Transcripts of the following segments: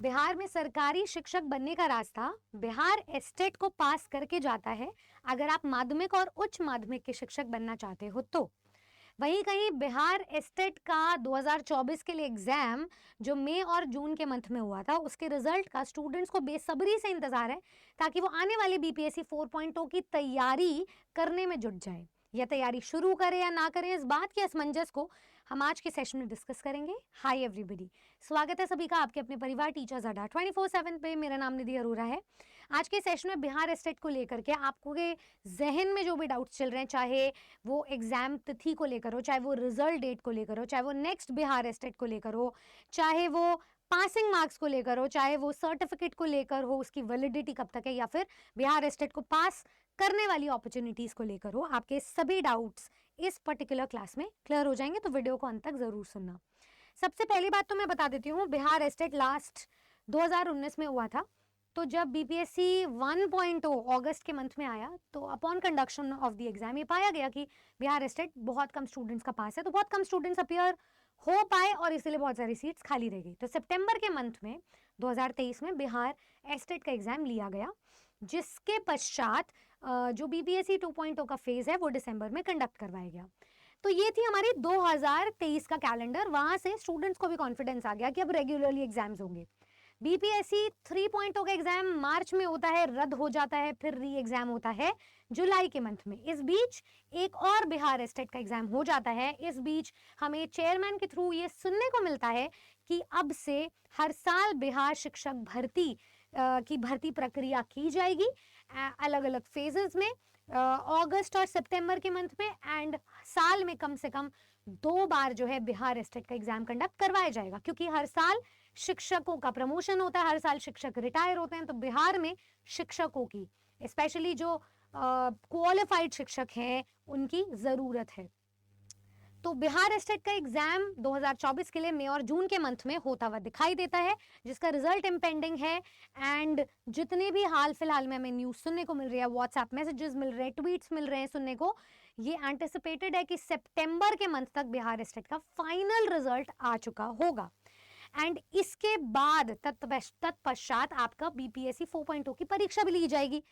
बिहार में सरकारी शिक्षक बनने का रास्ता बिहार एस्टेट को पास करके जाता है अगर आप माध्यमिक और उच्च माध्यमिक के शिक्षक बनना चाहते हो तो। वहीं कहीं बिहार एस्टेट का 2024 के लिए एग्जाम जो मई और जून के मंथ में हुआ था, उसके रिजल्ट का स्टूडेंट्स को बेसब्री से इंतजार है ताकि वो आने वाली बीपीएससी 4.0 की तैयारी करने में जुट जाए। यह तैयारी शुरू करें या ना करें, इस बात के असमंजस को हम आज के सेशन में डिस्कस करेंगे। हाय एवरीबॉडी, स्वागत है सभी का आपके अपने परिवार टीचर्स अड्डा 24/7 पे। मेरा नाम निधि अरोरा है। आज के सेशन में बिहार एस्टेट को लेकर के आपको के जहन में जो भी डाउट्स चल रहे हैं, चाहे वो एग्जाम तिथि को लेकर हो, चाहे वो रिजल्ट डेट को लेकर हो, चाहे वो नेक्स्ट बिहार एस्टेट को लेकर हो, चाहे वो पासिंग मार्क्स को लेकर हो, चाहे वो सर्टिफिकेट को लेकर हो, उसकी वैलिडिटी कब तक है, या फिर बिहार एस्टेट को पास करने वाली अपॉर्चुनिटीज को लेकर हो, आपके सभी डाउट्स इस पर्टिकुलर क्लास में क्लियर हो जाएंगे। तो वीडियो को अंत तक जरूर सुनना। सबसे पहली बात तो मैं बता देती हूँ, बिहार एस्टेट लास्ट 2019 में हुआ था। तो जब बीपीएससी 1.0 अगस्त के मंथ में आया तो upon conduction of the exam ये पाया गया कि बिहार एस्टेट बहुत कम स्टूडेंट्स का पास है, तो बहुत कम स्टूडेंट्स अपीयर हो पाए और इसलिए बहुत सारी सीट्स खाली रह गई। तो सितंबर के मंथ में 2023 में बिहार एस्टेट का एग्जाम लिया गया, जिसके पश्चात जो बीपीएससी 2.0 का फेज है वो दिसंबर में कंडक्ट करवाया गया। तो ये थी हमारी 2023 का कैलेंडर। वहां से स्टूडेंट्स को भी कॉन्फिडेंस आ गया कि अब रेगुलरली एग्जाम्स होंगे। बीपीएससी 3.0 का एग्जाम मार्च में होता है, रद्द हो जाता है, फिर री एग्जाम होता है जुलाई के मंथ में। इस बीच एक और बिहार एस्टेट का एग्जाम हो जाता है। इस बीच हमें चेयरमैन के थ्रू ये सुनने को मिलता है कि अब से हर साल बिहार शिक्षक भर्ती की भर्ती प्रक्रिया की जाएगी अलग अलग फेजेस में, अगस्त और सितंबर के मंथ में, एंड साल में कम से कम 2 बार जो है बिहार एस्टेट का एग्जाम कंडक्ट करवाया जाएगा, क्योंकि हर साल शिक्षकों का प्रमोशन होता है, हर साल शिक्षक रिटायर होते हैं। तो बिहार में शिक्षकों की, स्पेशली जो क्वालिफाइड शिक्षक हैं, उनकी जरूरत है। तो बिहार एस्टेट का एग्जाम 2024 के लिए मई और जून के मंथ में होता हुआ दिखाई देता है, जिसका रिजल्ट इम्पेंडिंग है। एंड जितने भी हाल फिलहाल में हमें न्यूज सुनने को मिल रही है, व्हाट्सएप मैसेजेस मिल रहे हैं, ट्वीट्स मिल रहे हैं सुनने को, ये एंटिसिपेटेड है कि सितंबर के मंथ तक बिहार एस्टेट का फाइनल रिजल्ट आ चुका होगा। एंड इसके बाद तत्पश्चात आपका बीपीएससी 4.0 की परीक्षा भी ली जाएगी।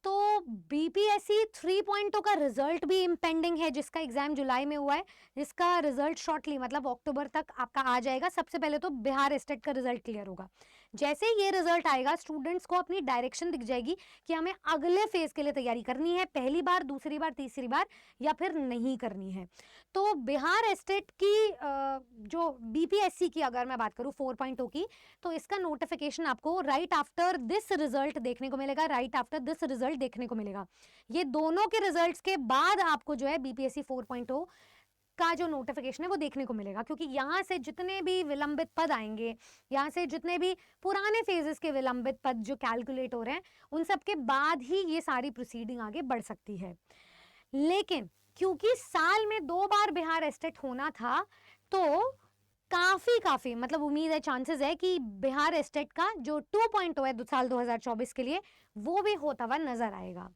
तो बीपीएससी 3.0 का रिजल्ट भी इम्पेंडिंग है, जिसका एग्जाम जुलाई में हुआ है, जिसका रिजल्ट शॉर्टली मतलब अक्टूबर तक आपका आ जाएगा। सबसे पहले तो बिहार एस्टेट का रिजल्ट क्लियर होगा। जैसे ये रिजल्ट आएगा, स्टूडेंट्स को अपनी डायरेक्शन दिख जाएगी कि हमें अगले फेज के लिए तैयारी करनी है, पहली बार, दूसरी बार, तीसरी बार, या फिर नहीं करनी है। तो बिहार एस्टेट की जो बीपीएससी की अगर मैं बात करूं 4.0 की, तो इसका नोटिफिकेशन आपको राइट आफ्टर दिस रिजल्ट देखने को मिलेगा, राइट आफ्टर दिस रिजल्ट देखने को मिलेगा। ये दोनों के रिजल्ट्स के बाद आपको जो है बीपीएससी 4.0 का जो नोटिफिकेशन है वो देखने को मिलेगा, क्योंकि यहां से जितने भी विलंबित पद आएंगे, यहां से जितने भी पुराने फेजेस के विलंबित पद जो कैलकुलेट हो रहे हैं, उन सब के बाद ही ये सारी प्रोसीडिंग आगे बढ़ सकती है। लेकिन क्योंकि साल में 2 बार बिहार एस्टेट होना था, तो काफी मतलब उम्मीद है, चांसेस है कि बिहार एस्टेट का जो 2.0 है साल 2024 के लिए, वो भी होता हुआ नजर आएगा।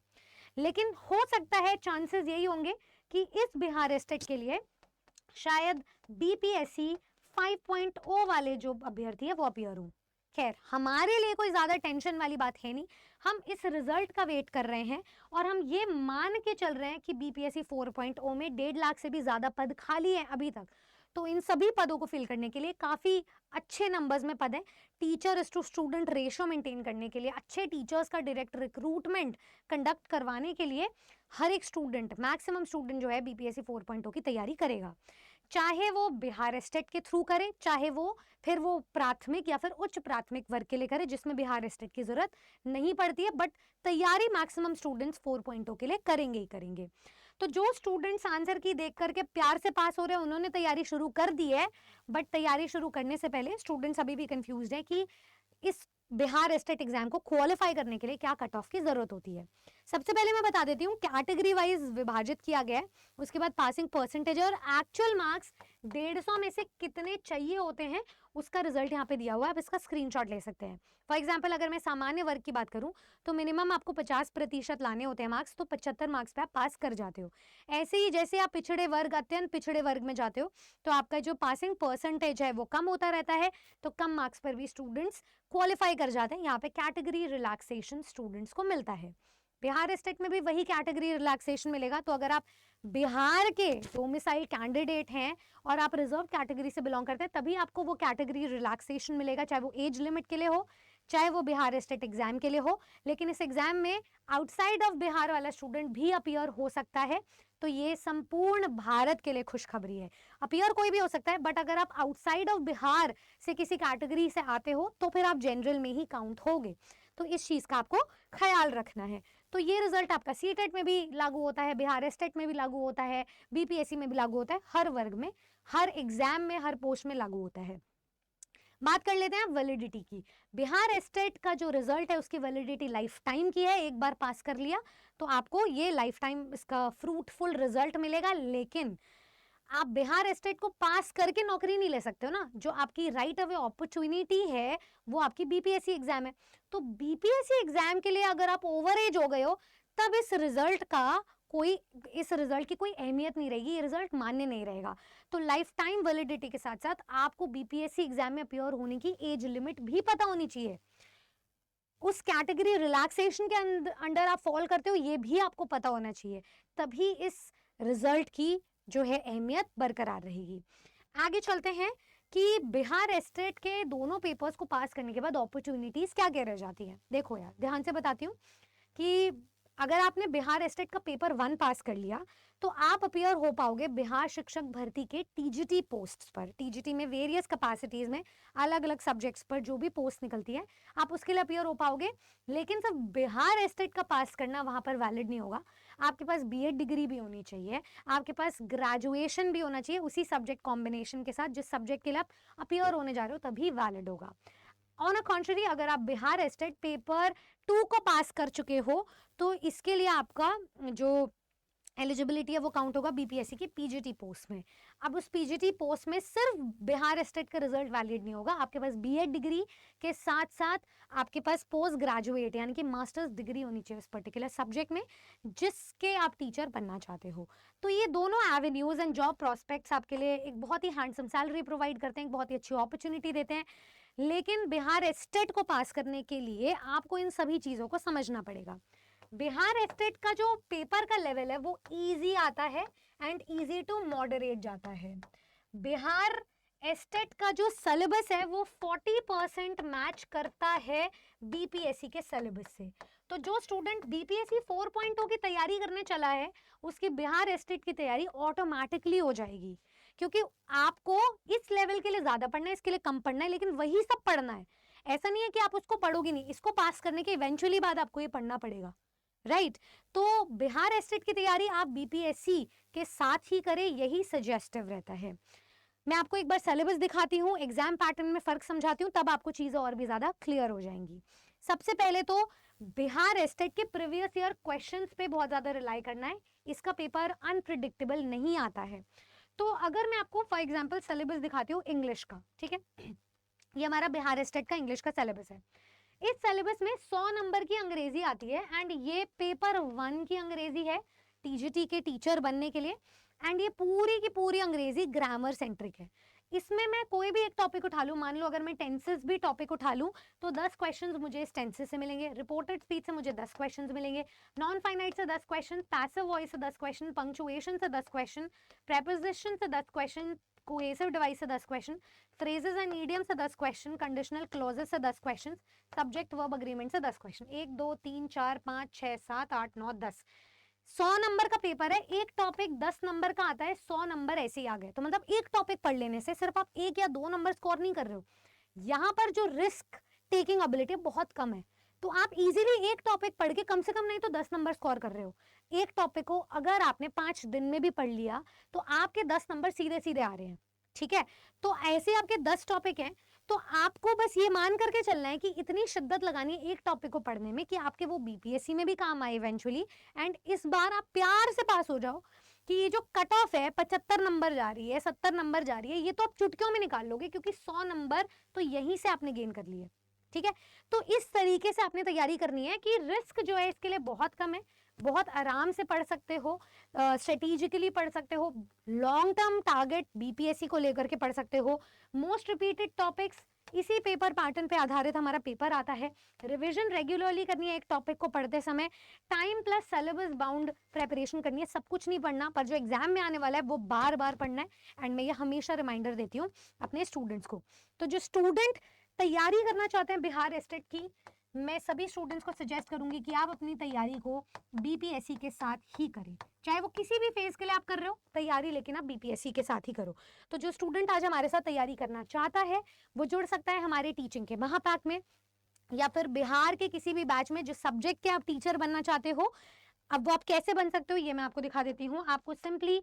लेकिन हो सकता है चांसेस यही होंगे कि इस बिहार एस्टेट के लिए शायद बीपीएससी 5.0 वाले जो अभ्यर्थी है वो अपीयर हों। खैर, हमारे लिए कोई ज्यादा टेंशन वाली बात है नहीं। हम इस रिजल्ट का वेट कर रहे हैं और हम ये मान के चल रहे हैं कि बीपीएससी 4.0 में 1.5 लाख से भी ज्यादा पद खाली है अभी तक। तो इन सभी पदों को फिल करने के लिए काफी अच्छे नंबर्स में पद है। Teacher to student ratio maintain करने के लिए, अच्छे टीचर्स का डायरेक्ट रिक्रूटमेंट कंडक्ट करवाने के लिए हर एक स्टूडेंट, मैक्सिमम स्टूडेंट जो है बीपीएससी 4.0 की तैयारी करेगा, चाहे वो बिहार एस्टेट के थ्रू करे, चाहे वो फिर वो प्राथमिक या फिर उच्च प्राथमिक वर्ग के लिए करे, जिसमें बिहार एस्टेट की जरूरत नहीं पड़ती है। बट तैयारी मैक्सिमम स्टूडेंट्स 4.0 के लिए करेंगे ही करेंगे। तो जो स्टूडेंट्स आंसर की देख करके प्यार से पास हो रहे हैं, उन्होंने तैयारी शुरू कर दी है। बट तैयारी शुरू करने से पहले स्टूडेंट्स अभी भी कंफ्यूज्ड है कि इस बिहार एस्टेट एग्जाम को क्वालिफाई करने के लिए क्या कट ऑफ की जरूरत होती है। सबसे पहले मैं बता देती हूँ, कैटेगरी वाइज विभाजित किया गया है, उसके बाद पासिंग परसेंटेज और एक्चुअल मार्क्स 150 में से कितने चाहिए होते हैं उसका रिजल्ट यहाँ पे दिया हुआ है, आप इसका स्क्रीनशॉट ले सकते हैं। फॉर एग्जाम्पल अगर मैं सामान्य वर्ग की बात करूँ तो मिनिमम आपको 50% लाने होते हैं मार्क्स, तो 75 मार्क्स पे आप पास कर जाते हो। ऐसे ही जैसे आप पिछड़े वर्ग, अत्यंत पिछड़े वर्ग में जाते हो तो आपका जो पासिंग परसेंटेज है वो कम होता रहता है, तो कम मार्क्स पर भी स्टूडेंट्स क्वालिफाई कर जाते हैं। यहाँ पे कैटेगरी रिलैक्सेशन स्टूडेंट्स को मिलता है। बिहार स्टेट में भी वही कैटेगरी रिलैक्सेशन मिलेगा। तो अगर आप बिहार के डोमिसाइल कैंडिडेट हैं और आप रिजर्व कैटेगरी से बिलोंग करते हैं तभी आपको वो कैटेगरी रिलैक्सेशन मिलेगा, चाहे वो एज लिमिट के लिए हो, चाहे वो बिहार स्टेट एग्जाम के लिए हो। लेकिन इस एग्जाम में आउटसाइड ऑफ बिहार वाला स्टूडेंट भी अपीयर हो सकता है, तो ये संपूर्ण भारत के लिए खुशखबरी है। अपीयर कोई भी हो सकता है, बट अगर आप आउटसाइड ऑफ बिहार से किसी कैटेगरी से आते हो तो फिर आप जनरल में ही काउंट होगे, तो इस चीज का आपको ख्याल रखना है। तो ये रिजल्ट आपका सीटेट में भी लागू होता है, बिहार स्टेट में भी लागू होता है, बीपीएससी में भी लागू होता है, हर वर्ग में, हर एग्जाम में, हर पोस्ट में लागू होता है। बात कर लेते हैं वैलिडिटी की। बिहार स्टेट का जो रिजल्ट है उसकी वैलिडिटी लाइफ टाइम की है। एक बार पास कर लिया तो आपको ये लाइफ टाइम इसका फ्रूटफुल रिजल्ट मिलेगा। लेकिन आप बिहार स्टेट को पास करके नौकरी नहीं ले सकते हो ना, जो आपकी राइट अवे अपॉर्चुनिटी है वो आपकी बीपीएससी एग्जाम है। तो बीपीएससी एग्जाम के लिए अगर आप ओवर एज हो गए हो तब इस रिजल्ट की कोई अहमियत नहीं रहेगी, ये रिजल्ट मान्य नहीं रहेगा। तो लाइफ टाइम वैलिडिटी के साथ साथ आपको बीपीएससी एग्जाम में अपीयर होने की एज लिमिट भी पता होनी चाहिए। उस कैटेगरी रिलैक्सेशन के अंडर आप फॉल करते हो ये भी आपको पता होना चाहिए, तभी इस रिजल्ट की जो है अहमियत बरकरार रहेगी। आगे चलते हैं कि बिहार स्टेट के दोनों पेपर्स को पास करने के बाद अपॉर्चुनिटीज क्या क्या रह जाती हैं। देखो यार ध्यान से बताती हूँ कि अगर आपने बिहार स्टेट का पेपर 1 पास कर लिया तो आप अपीयर हो पाओगे बिहार शिक्षक भर्ती के टीजीटी पोस्ट पर। टीजीटी में वेरियस कैपेसिटीज में अलग अलग सब्जेक्ट्स पर जो भी पोस्ट निकलती है आप उसके लिए अपीयर हो पाओगे। लेकिन सिर्फ बिहार स्टेट का पास करना वहां पर वैलिड नहीं होगा, आपके पास बीएड डिग्री भी होनी चाहिए, आपके पास ग्रेजुएशन भी होना चाहिए उसी सब्जेक्ट कॉम्बिनेशन के साथ जिस सब्जेक्ट के लिए आप अपीयर होने जा रहे हो, तभी वैलिड होगा। ऑन अ कॉन्ट्ररी अगर आप बिहार स्टेट पेपर 2 को पास कर चुके हो तो इसके लिए आपका जो एलिजिबिलिटी है वो काउंट होगा बीपीएससी की पीजीटी पोस्ट में। अब उस पीजीटी पोस्ट में सिर्फ बिहार स्टेट का रिजल्ट वैलिड नहीं होगा, आपके पास बीएड डिग्री के साथ साथ आपके पास पोस्ट ग्रेजुएट यानी कि मास्टर्स डिग्री होनी चाहिए उस पर्टिकुलर सब्जेक्ट में जिसके आप टीचर बनना चाहते हो। तो ये दोनों एवेन्यूज एंड जॉब प्रॉस्पेक्ट्स आपके लिए एक बहुत ही हैंडसम सैलरी प्रोवाइड करते हैं, एक बहुत ही अच्छी अपॉर्चुनिटी देते हैं। लेकिन बिहार स्टेट को पास करने के लिए आपको इन सभी चीजों को समझना पड़ेगा। बिहार स्टेट का जो पेपर का लेवल है वो इजी आता है एंड इजी टू मॉडरेट जाता है। बिहार स्टेट का जो सिलेबस है वो 40% मैच करता है बीपीएससी के सिलेबस से। तो जो स्टूडेंट बीपीएससी 4.0 की तैयारी करने चला है उसकी बिहार स्टेट की तैयारी ऑटोमेटिकली हो जाएगी, क्योंकि आपको इस लेवल के लिए ज्यादा पढ़ना है, इसके लिए कम पढ़ना है, लेकिन वही सब पढ़ना है। ऐसा नहीं है कि आप उसको पढ़ोगे नहीं, इसको पास करने के इवेंचुअली बाद आपको ये पढ़ना पड़ेगा, राइट। तो बिहार स्टेट की तैयारी आप बीपीएससी के साथ ही करें, यही सजेस्टिव रहता है। मैं आपको एक बार सिलेबस दिखाती हूँ, एग्जाम पैटर्न में फर्क समझाती हूँ, तब आपको चीजें और भी ज्यादा क्लियर हो जाएंगी। सबसे पहले तो बिहार स्टेट के प्रीवियस ईयर क्वेश्चंस पे बहुत ज्यादा रिलाई करना है, इसका पेपर अनप्रिडिक्टेबल नहीं आता है। तो अगर मैं आपको फॉर एग्जांपल सिलेबस दिखाती हूँ इंग्लिश का, ठीक है, ये हमारा बिहार स्टेट का इंग्लिश का सिलेबस है। इस सिलेबस में 100 नंबर की अंग्रेजी आती है एंड ये पेपर 1 की अंग्रेजी है टीजीटी के टीचर बनने के लिए, एंड ये पूरी की पूरी अंग्रेजी ग्रामर सेंट्रिक है। इसमें मैं कोई भी एक टॉपिक उठा लूं, मान लो अगर मैं टेंसेस भी टॉपिक उठा लूं तो 10 क्वेश्चंस मुझे इस टेंसेस से मिलेंगे, रिपोर्टेड स्पीच से मुझे 10 क्वेश्चंस मिलेंगे, नॉन फाइनाइट से 10 क्वेश्चन, पैसिव वॉइस से 10 क्वेश्चन, पंक्चुएशन से 10 क्वेश्चन, प्रेपोजिशन से 10 क्वेश्चन, कोहेसिव डिवाइस से 10 क्वेश्चन, फ्रेजेस एंड ईडियम से 10 क्वेश्चन, कंडीशनल क्लॉजेस से 10 क्वेश्चन, सब्जेक्ट वर्ब अग्रीमेंट से 10 क्वेश्चन। 1 2 3 4 5 6 7 8 9 10, 100 नंबर का पेपर है, एक टॉपिक 10 नंबर का आता है, 100 नंबर ऐसे ही आ गए। तो मतलब एक टॉपिक पढ़ लेने से सिर्फ आप 1 या 2 नंबर स्कोर नहीं कर रहे हो, यहाँ पर जो रिस्क टेकिंग एबिलिटी बहुत कम है। तो आप इजीली एक टॉपिक पढ़ के कम से कम नहीं तो 10 नंबर स्कोर कर रहे हो। एक टॉपिक को अगर आपने 5 दिन में भी पढ़ लिया तो आपके 10 नंबर सीधे सीधे आ रहे हैं, ठीक है। तो ऐसे आपके 10 टॉपिक हैं, तो आपको बस ये मान करके चलना है कि इतनी शिद्दत लगानी है एक टॉपिक को पढ़ने में कि आपके वो बीपीएससी में भी काम आए इवेंचुअली, एंड इस बार आप प्यार से पास हो जाओ। कि ये जो कट ऑफ है 75 नंबर जा रही है, 70 नंबर जा रही है, ये तो आप चुटकियों में निकाल लोगे, क्योंकि 100 नंबर तो यहीं से आपने गेन कर लिए। ठीक है, तो इस तरीके से आपने तैयारी करनी है कि रिस्क जो है इसके लिए बहुत कम है, बहुत आराम से पढ़ सकते हो, स्ट्रेटेजिकली पढ़ सकते हो, लॉन्ग टर्म टारगेट बीपीएससी को लेकर के पढ़ सकते हो, मोस्ट रिपीटेड टॉपिक्स, इसी पेपर पैटर्न पे आधारित हमारा पेपर आता है, रिवीजन रेगुलरली करनी है एक टॉपिक को पढ़ते समय, time plus syllabus bound preparation करनी है, सब कुछ नहीं पढ़ना, पर जो एग्जाम में आने वाला है वो बार बार पढ़ना है। एंड मैं ये हमेशा रिमाइंडर देती हूँ अपने स्टूडेंट्स को। तो जो स्टूडेंट तैयारी करना चाहते हैं बिहार एस्टेट की, मैं सभी स्टूडेंट्स को सजेस्ट करूंगी कि आप अपनी तैयारी को बीपीएससी के साथ ही करें, चाहे वो किसी भी फेज के लिए आप कर रहे हो तैयारी, लेकिन आप बीपीएससी के साथ ही करो। तो जो स्टूडेंट आज हमारे साथ तैयारी करना चाहता है वो जुड़ सकता है हमारे टीचिंग के महापैक में, या फिर बिहार के किसी भी बैच में जिस सब्जेक्ट के आप टीचर बनना चाहते हो। अब वो आप कैसे बन सकते हो ये मैं आपको दिखा देती हूँ। आपको सिंपली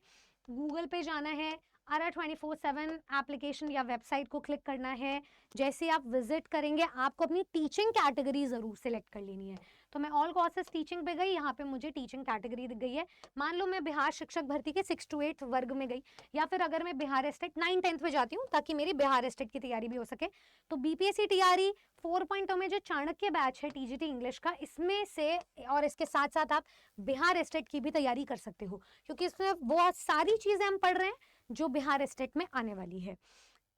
गूगल पे जाना है, ARA 24/7 एप्लीकेशन या वेबसाइट को क्लिक करना है। जैसे आप विजिट करेंगे आपको अपनी टीचिंग कैटेगरी जरूर सिलेक्ट कर लेनी है। तो मैं ऑल कोर्सेज टीचिंग पे गई, यहाँ पे मुझे टीचिंग कैटेगरी दिख गई है। मान लो मैं बिहार शिक्षक भर्ती के 6 to 8 वर्ग में गई, या फिर अगर मैं बिहार एस्टेट 9-10 में जाती हूँ ताकि मेरी बिहार एस्टेट की तैयारी भी हो सके, तो बीपीएससी टीआरई 4.0 में जो चाणक्य बैच है टीजीटी इंग्लिश का, इसमें से और इसके साथ साथ आप बिहार एस्टेट की भी तैयारी कर सकते हो, क्योंकि इसमें वो सारी चीजें हम पढ़ रहे हैं जो बिहार एस्टेट में आने वाली है।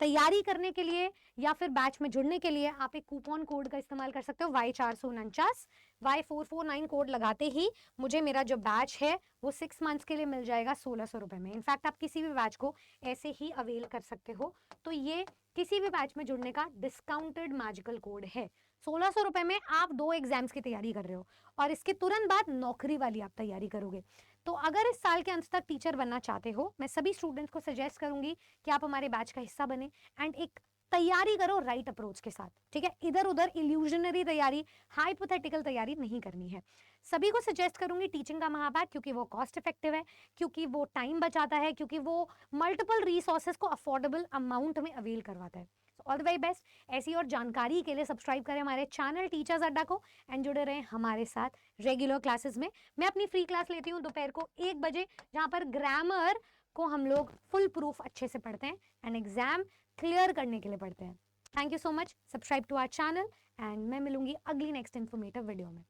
तैयारी करने के लिए या फिर बैच में जुड़ने के लिए आप एक कूपन कोड का इस्तेमाल कर सकते हो, Y449, Y449 कोड लगाते ही मुझे मेरा जो बैच है वो 6 मंथ्स के लिए मिल जाएगा 1600 रुपए में। इनफैक्ट आप किसी भी बैच को ऐसे ही अवेल कर सकते हो। तो ये किसी भी बैच में जुड़ने का डिस्काउंटेड मैजिकल कोड है। 1600 रुपए में आप 2 एग्जाम्स की तैयारी कर रहे हो और इसके तुरंत बाद नौकरी वाली आप तैयारी करोगे। तो अगर इस साल के अंत तक टीचर बनना चाहते हो, मैं सभी स्टूडेंट्स को सजेस्ट करूंगी कि आप हमारे बैच का हिस्सा बने एंड एक तैयारी करो राइट अप्रोच के साथ। ठीक है, इधर उधर इल्यूजनरी तैयारी, हाइपोथेटिकल तैयारी नहीं करनी है। सभी को सजेस्ट करूंगी टीचिंग का महापैक, क्योंकि वो कॉस्ट इफेक्टिव है, क्योंकि वो टाइम बचाता है, क्योंकि वो मल्टीपल रिसोर्सेज को अफोर्डेबल अमाउंट में अवेल करवाता है। All the very best. ऐसी और जानकारी के लिए सब्सक्राइब करें हमारे चैनल टीचर्स अड्डा को एंड जुड़े रहें हमारे साथ रेगुलर क्लासेस में। मैं अपनी फ्री क्लास लेती हूँ दोपहर को 1 बजे, जहाँ पर ग्रामर को हम लोग फुल प्रूफ अच्छे से पढ़ते हैं एंड एग्जाम क्लियर करने के लिए पढ़ते हैं। Thank you so much. Subscribe to our channel and मैं मिलूंगी अगली नेक्स्ट इन्फॉर्मेटिव वीडियो में।